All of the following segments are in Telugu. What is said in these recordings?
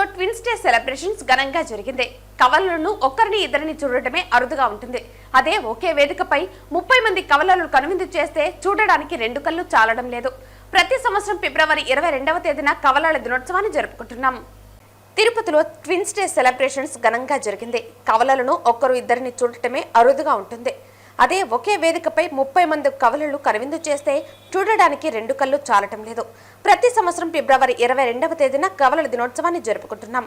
తిరుపతిలో ట్విన్స్ డే సెలబ్రేషన్స్ ఘనంగా జరిగింది. కవలలను ఒక్కరిని ఇద్దరిని చూడటమే అరుదుగా ఉంటుంది. అదే ఒకే వేదికపై 30 మంది కవలలను కనువిందు చేస్తే చూడడానికి 2 కళ్ళు చాలడం లేదు. ప్రతి సంవత్సరం ఫిబ్రవరి 22వ తేదీన కవలల దినోత్సవాన్ని జరుపుకుంటున్నాం. తిరుపతిలో ట్విన్స్ డే సెలబ్రేషన్స్ ఘనంగా జరిగింది. కవలలను ఒక్కరు ఇద్దరిని చూడటమే అరుదుగా ఉంటుంది. అదే ఒకే వేదికపై 30 మంది కవలలు కనువిందు చేస్తే చూడడానికి 2 కళ్ళు చాలటం లేదు. ప్రతి సంవత్సరం ఫిబ్రవరి 22వ తేదీన కవలల దినోత్సవాన్ని జరుపుకుంటున్నాం.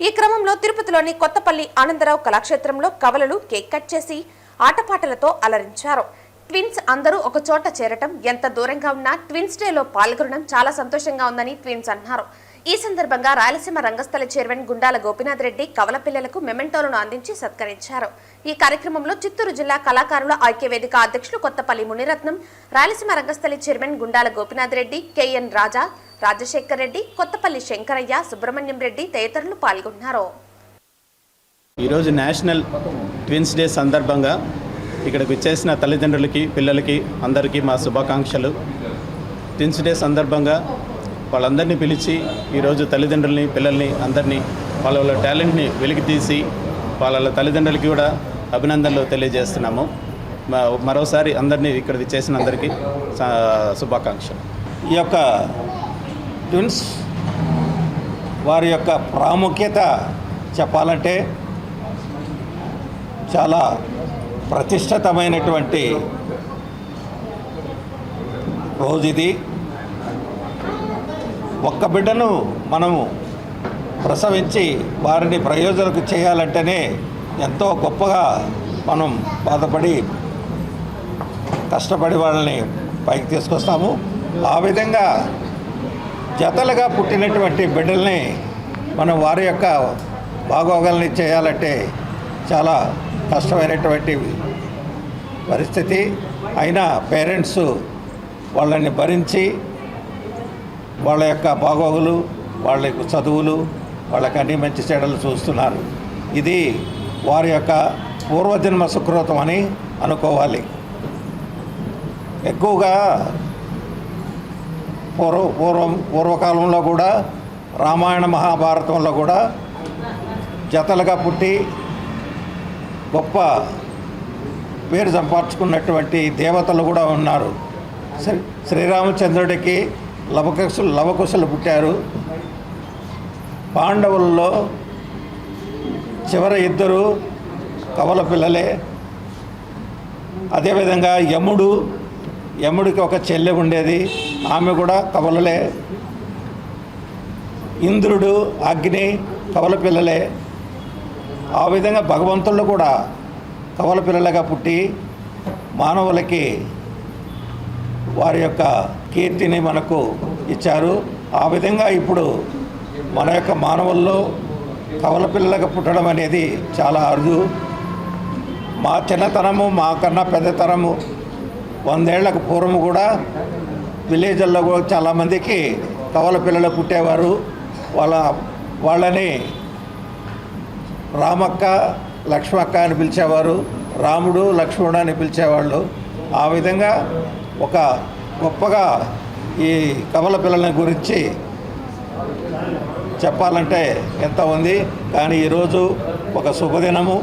ఈ క్రమంలో తిరుపతిలోని కొత్తపల్లి ఆనందరావు కళాక్షేత్రంలో కవలలు కేక్ కట్ చేసి ఆటపాటలతో అలరించారు. ట్విన్స్ అందరూ ఒక చోట చేరటం, ఎంత దూరంగా ఉన్నా ట్విన్స్ డేలో పాల్గొనడం చాలా సంతోషంగా ఉందని ట్విన్స్ అన్నారు. ఈ సందర్భంగా రాయలసీమ రంగస్థల చైర్మన్ గుండాల గోపీనాథ్ రెడ్డి కవల పిల్లలకు మెమెంటోలను అందించి సత్కరించారు. ఈ కార్యక్రమంలో చిత్తూరు జిల్లా కళాకారుల ఐక్యవేదిక అధ్యక్షులు కొత్తపల్లి మునిరత్నం, రాయలసీమ రంగస్థల చైర్మన్ గుండాల గోపీనాథ్ రెడ్డి, కెఎన్ రాజా, రాజశేఖర్ రెడ్డి, కొత్తపల్లి శంకరయ్య, సుబ్రహ్మణ్యం రెడ్డి తదితరులు పాల్గొన్నారు. ఈరోజు నేషనల్ ట్విన్స్ డే సందర్భంగా ఇక్కడికి వచ్చేసిన తల్లిదండ్రులకి, పిల్లలకి అందరికీ మా శుభాకాంక్షలు. ట్విన్స్ డే సందర్భంగా వాళ్ళందరినీ పిలిచి ఈరోజు తల్లిదండ్రుల్ని, పిల్లల్ని అందరినీ వాళ్ళ టాలెంట్ని వెలికితీసి వాళ్ళ తల్లిదండ్రులకి కూడా అభినందనలు తెలియజేస్తున్నాము. మరోసారి అందరినీ ఇక్కడ విచ్చేసిన అందరికీ శుభాకాంక్షలు. ఈ యొక్క ట్విన్స్ వారి యొక్క ప్రాముఖ్యత చెప్పాలంటే చాలా ప్రతిష్ఠితమైనటువంటి రోజు ఇది. ఒక్క బిడ్డను మనము ప్రసవించి వారిని ప్రయోజనకు చేయాలంటేనే ఎంతో గొప్పగా మనం బాధపడి కష్టపడి వాళ్ళని పైకి తీసుకొస్తాము. ఆ విధంగా జతలుగా పుట్టినటువంటి బిడ్డల్ని మనం వారి యొక్క బాగోగుల్ని చేయాలంటే చాలా కష్టమైనటువంటి పరిస్థితి. అయినా పేరెంట్స్ వాళ్ళని భరించి వాళ్ళ యొక్క బాగోగులు, వాళ్ళ యొక్క చదువులు, వాళ్ళకి అన్ని మంచి చెడ్డలు చూస్తున్నారు. ఇది వారి యొక్క పూర్వజన్మ సుకృతం అని అనుకోవాలి. ఎక్కువగా పూర్వకాలంలో కూడా రామాయణ మహాభారతంలో కూడా జతలుగా పుట్టి గొప్ప పేరు సంపాదించుకున్నటువంటి దేవతలు కూడా ఉన్నారు. శ్రీరామచంద్రుడికి లవకుశలు పుట్టారు. పాండవుల్లో చివరి 2 కవల పిల్లలే. అదేవిధంగా యముడికి ఒక చెల్లె ఉండేది, ఆమె కూడా కవలలే. ఇంద్రుడు, అగ్ని కవల పిల్లలే. ఆ విధంగా భగవంతుళ్ళు కూడా కవల పిల్లలుగా పుట్టి మానవులకి వారి యొక్క కీర్తిని మనకు ఇచ్చారు. ఆ విధంగా ఇప్పుడు మన యొక్క మానవుల్లో కవల పిల్లలుగా పుట్టడం అనేది చాలా అరుదు. మా చిన్నతనము, మా కన్నా పెద్దతనము 100 ఏళ్లకు పూర్వము కూడా విలేజ్ల్లో కూడా చాలామందికి కవల పిల్లలు పుట్టేవారు. వాళ్ళని రామక్క, లక్ష్మక్క అని పిలిచేవారు. రాముడు, లక్ష్మణుడు అని పిలిచేవాళ్ళు. ఆ విధంగా ఒక గొప్పగా ఈ కవల పిల్లల గురించి చెప్పాలంటే ఎంత ఉంది. కానీ ఈరోజు ఒక శుభదినము.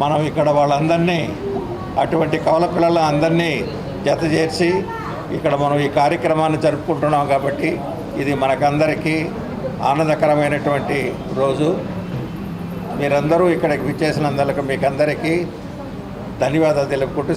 మనం ఇక్కడ వాళ్ళందరినీ, అటువంటి కవల పిల్లల అందరినీ జత చేర్చి ఇక్కడ మనం ఈ కార్యక్రమాన్ని జరుపుకుంటున్నాం. కాబట్టి ఇది మనకందరికీ ఆనందకరమైనటువంటి రోజు. మీరందరూ ఇక్కడికి విచ్చేసినందుకు మీకు అందరికీ ధన్యవాదాలు తెలుపుకుంటూ